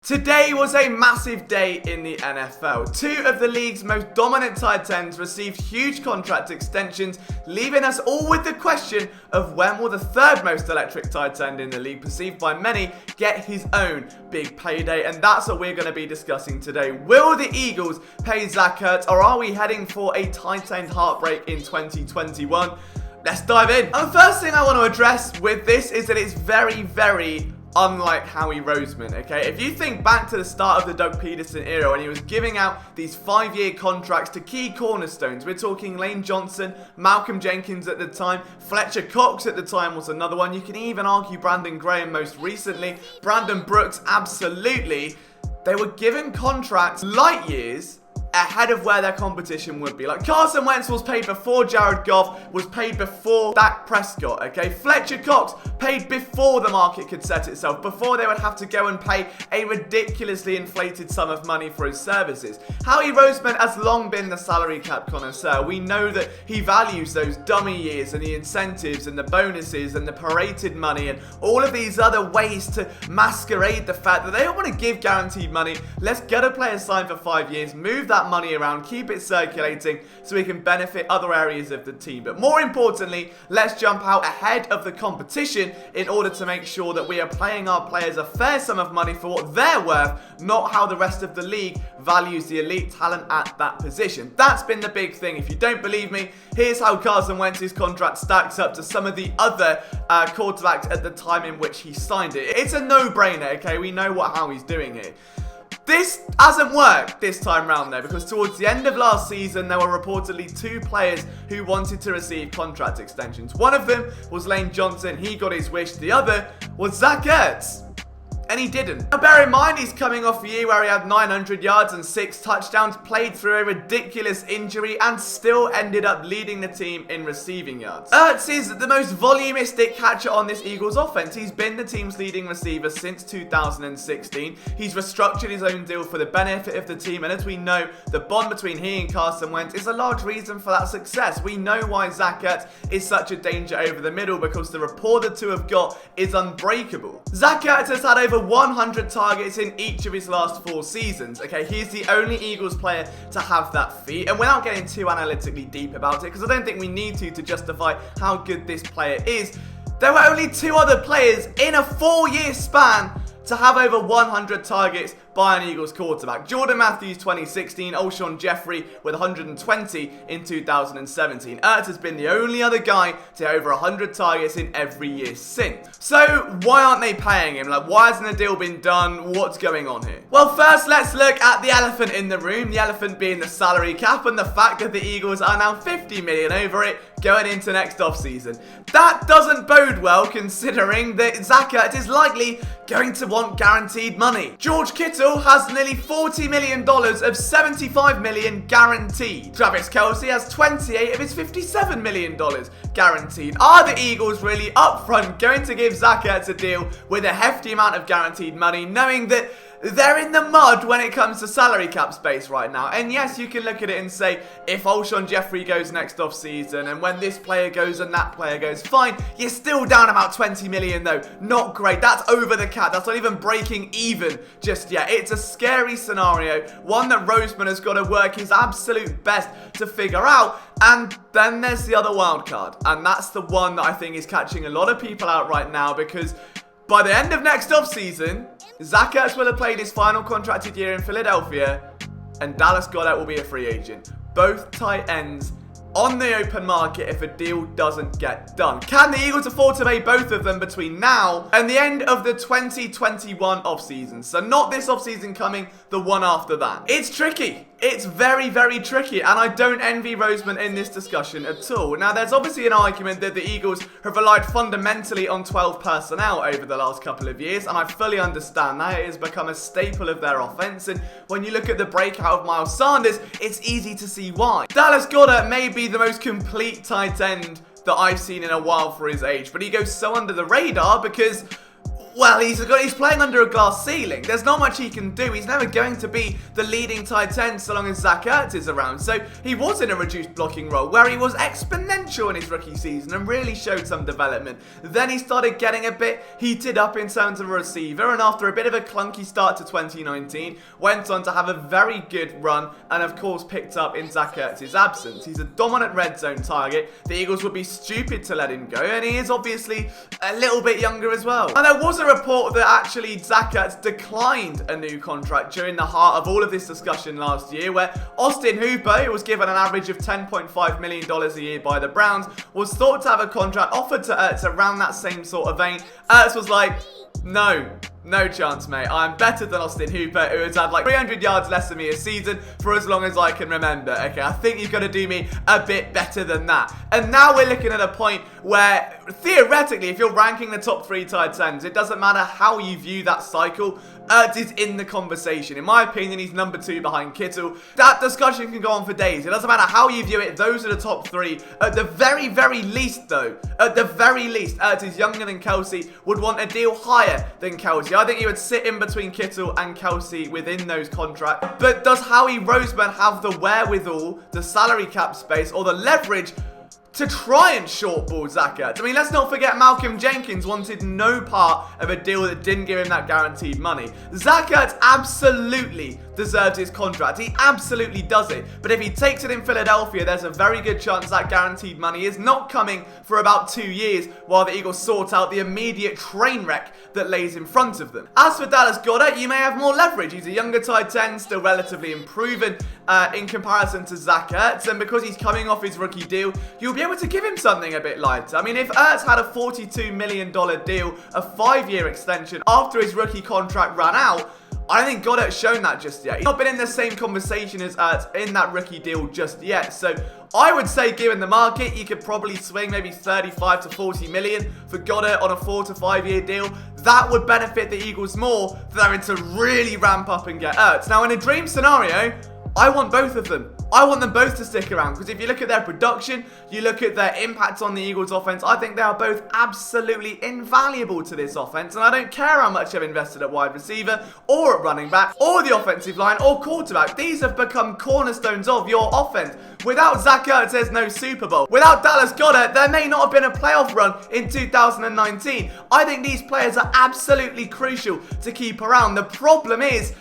Today was a massive day in the NFL. Two of the league's most dominant tight ends received huge contract extensions, leaving us all with the question of when will the third most electric tight end in the league, perceived by many, get his own big payday. And that's what we're going to be discussing today. Will the Eagles pay Zach Ertz, or are we heading for a tight end heartbreak in 2021? Let's dive in. And the first thing I want to address with this is that it's very unlike Howie Roseman, okay? If you think back to the start of the Doug Peterson era when he was giving out these 5-year contracts to key cornerstones, we're talking Lane Johnson, Malcolm Jenkins at the time, Fletcher Cox at the time was another one. You can even argue Brandon Graham most recently, Brandon Brooks, absolutely. They were given contracts light years ahead of where their competition would be. Like Carson Wentz was paid before Jared Goff, was paid before Dak Prescott, okay? Fletcher Cox paid before the market could set itself, before they would have to go and pay a ridiculously inflated sum of money for his services. Howie Roseman has long been the salary cap connoisseur. We know that he values those dummy years and the incentives and the bonuses and the prorated money and all of these other ways to masquerade the fact that they don't want to give guaranteed money. Let's get a player signed for 5 years, move that money around, keep it circulating so we can benefit other areas of the team. But more importantly, let's jump out ahead of the competition in order to make sure that we are paying our players a fair sum of money for what they're worth, not how the rest of the league values the elite talent at that position. That's been the big thing. If you don't believe me, here's how Carson Wentz's contract stacks up to some of the other quarterbacks at the time in which he signed it. It's a no-brainer, okay? We know how he's doing here. This hasn't worked this time round though, because towards the end of last season, there were reportedly 2 players who wanted to receive contract extensions. One of them was Lane Johnson, he got his wish. The other was Zach Ertz, and he didn't. Now bear in mind, he's coming off a year where he had 900 yards and 6 touchdowns, played through a ridiculous injury, and still ended up leading the team in receiving yards. Ertz is the most volumistic catcher on this Eagles offense. He's been the team's leading receiver since 2016. He's restructured his own deal for the benefit of the team, and as we know, the bond between he and Carson Wentz is a large reason for that success. We know why Zach Ertz is such a danger over the middle, because the rapport the two have got is unbreakable. Zach Ertz has had over 100 targets in each of his last 4 seasons. Okay, he's the only Eagles player to have that feat, and without getting too analytically deep about it, because I don't think we need to justify how good this player is, there were only 2 other players in a 4-year span to have over 100 targets by an Eagles quarterback. Jordan Matthews 2016, Alshon Jeffrey with 120 in 2017. Ertz has been the only other guy to have over 100 targets in every year since. So why aren't they paying him? Like, why hasn't the deal been done? What's going on here? Well, first let's look at the elephant in the room, the elephant being the salary cap and the fact that the Eagles are now 50 million over it going into next offseason. That doesn't bode well, considering that Zach Ertz is likely going to want guaranteed money. George Kittle has nearly $40 million of $75 million guaranteed. Travis Kelce has 28 of his $57 million guaranteed. Are the Eagles really upfront going to give Zach Ertz a deal with a hefty amount of guaranteed money, knowing that they're in the mud when it comes to salary cap space right now? And yes, you can look at it and say, if Alshon Jeffrey goes next offseason, and when this player goes and that player goes, fine, you're still down about 20 million though. Not great. That's over the cap. That's not even breaking even just yet. It's a scary scenario, one that Roseman has got to work his absolute best to figure out. And then there's the other wild card, and that's the one that I think is catching a lot of people out right now, because by the end of next offseason, Zach Ertz will have played his final contracted year in Philadelphia, and Dallas Goedert will be a free agent. Both tight ends on the open market if a deal doesn't get done. Can the Eagles afford to pay both of them between now and the end of the 2021 offseason? So not this offseason coming, the one after that. It's tricky. It's very tricky, and I don't envy Roseman in this discussion at all. Now, there's obviously an argument that the Eagles have relied fundamentally on 12 personnel over the last couple of years, and I fully understand that. It has become a staple of their offense, and when you look at the breakout of Miles Sanders, it's easy to see why. Dallas Goedert may be the most complete tight end that I've seen in a while for his age, but he goes so under the radar because well, he's playing under a glass ceiling. There's not much he can do. He's never going to be the leading tight end so long as Zach Ertz is around. So he was in a reduced blocking role where he was exponential in his rookie season and really showed some development. Then he started getting a bit heated up in terms of a receiver, and after a bit of a clunky start to 2019, went on to have a very good run and of course picked up in Zach Ertz's absence. He's a dominant red zone target. The Eagles would be stupid to let him go, and he is obviously a little bit younger as well. And there was a report that actually Zach Ertz declined a new contract during the heart of all of this discussion last year, where Austin Hooper, who was given an average of $10.5 million a year by the Browns, was thought to have a contract offered to Ertz around that same sort of vein. Ertz was like, no chance, mate. I'm better than Austin Hooper, who has had like 300 yards less than me a season for as long as I can remember. Okay, I think you've got to do me a bit better than that. And now we're looking at a point where, theoretically, if you're ranking the top 3 tight ends, it doesn't matter how you view that cycle, Ertz is in the conversation. In my opinion, he's number 2 behind Kittle. That discussion can go on for days. It doesn't matter how you view it. Those are the top 3. At the very, very least, though, at the very least, Ertz is younger than Kelce, would want a deal higher than Kelce. I think he would sit in between Kittle and Kelce within those contracts. But does Howie Roseman have the wherewithal, the salary cap space, or the leverage to try and shortball Zach Ertz? I mean, let's not forget Malcolm Jenkins wanted no part of a deal that didn't give him that guaranteed money. Zach Ertz absolutely deserves his contract. He absolutely does it. But if he takes it in Philadelphia, there's a very good chance that guaranteed money is not coming for about 2 years while the Eagles sort out the immediate train wreck that lays in front of them. As for Dallas Goedert, you may have more leverage. He's a younger tight end, still relatively improving in comparison to Zach Ertz, and because he's coming off his rookie deal, you'll be able to give him something a bit lighter. I mean, if Ertz had a $42 million deal, a 5-year extension after his rookie contract ran out, I don't think Goedert's shown that just yet. He's not been in the same conversation as Ertz in that rookie deal just yet. So I would say, given the market, you could probably swing maybe 35 to 40 million for Goedert on a 4 to 5 year deal. That would benefit the Eagles more than having to really ramp up and get Ertz. Now, in a dream scenario, I want both of them. I want them both to stick around, because if you look at their production, you look at their impact on the Eagles offense, I think they are both absolutely invaluable to this offense, and I don't care how much I've invested at wide receiver or at running back or the offensive line or quarterback. These have become cornerstones of your offense. Without Zach Ertz, there's no Super Bowl. Without Dallas Goedert, there may not have been a playoff run in 2019. I think these players are absolutely crucial to keep around. The problem is,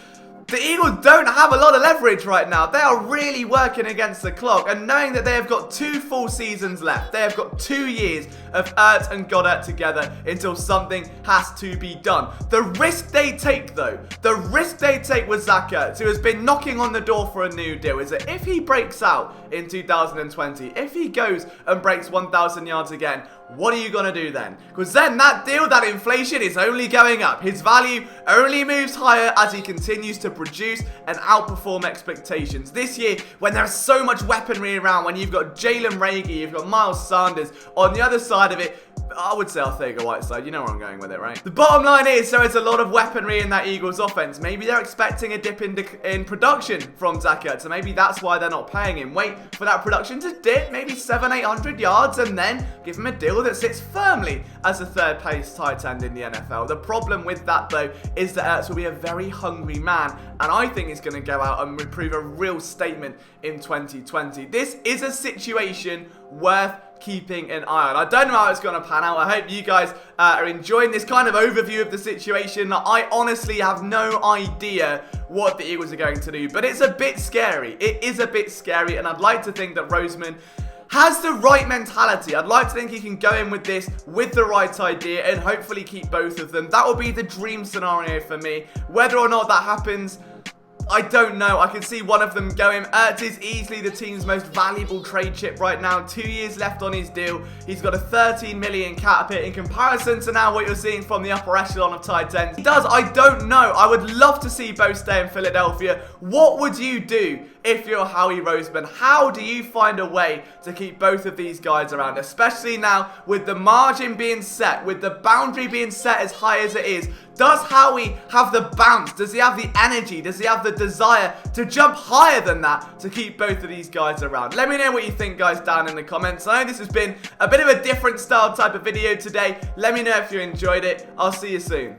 the Eagles don't have a lot of leverage right now. They are really working against the clock, and knowing that they have got 2 full seasons left, they have got 2 years of Ertz and Goedert together until something has to be done. The risk they take, though, the risk they take with Zach Ertz, who has been knocking on the door for a new deal, is that if he breaks out in 2020, if he goes and breaks 1,000 yards again, what are you going to do then? Because then that deal, that inflation is only going up. His value only moves higher as he continues to produce and outperform expectations. This year, when there's so much weaponry around, when you've got Jalen Reagor, you've got Miles Sanders, on the other side of it, I would say Arcega-Whiteside. You know where I'm going with it, right? The bottom line is, there is a lot of weaponry in that Eagles offense. Maybe they're expecting a dip in production from Zach Ertz, so maybe that's why they're not paying him. Wait for that production to dip, maybe 700-800 yards, and then give him a deal that sits firmly as a third-place tight end in the NFL. The problem with that, though, is that Ertz will be a very hungry man, and I think he's going to go out and prove a real statement in 2020. This is a situation worth keeping an eye on. I don't know how it's going to pan out. I hope you guys are enjoying this kind of overview of the situation. I honestly have no idea what the Eagles are going to do, but it's a bit scary. It is a bit scary, and I'd like to think that Roseman has the right mentality. I'd like to think he can go in with this with the right idea and hopefully keep both of them. That would be the dream scenario for me. Whether or not that happens, I don't know. I can see one of them going. Ertz is easily the team's most valuable trade chip right now. 2 years left on his deal. He's got a 13 million cap hit in comparison to now what you're seeing from the upper echelon of tight ends. He does. I don't know. I would love to see both stay in Philadelphia. What would you do if you're Howie Roseman? How do you find a way to keep both of these guys around? Especially now with the margin being set, with the boundary being set as high as it is. Does Howie have the bounce? Does he have the energy? Does he have the desire to jump higher than that to keep both of these guys around? Let me know what you think, guys, down in the comments. I know this has been a bit of a different style type of video today. Let me know if you enjoyed it. I'll see you soon.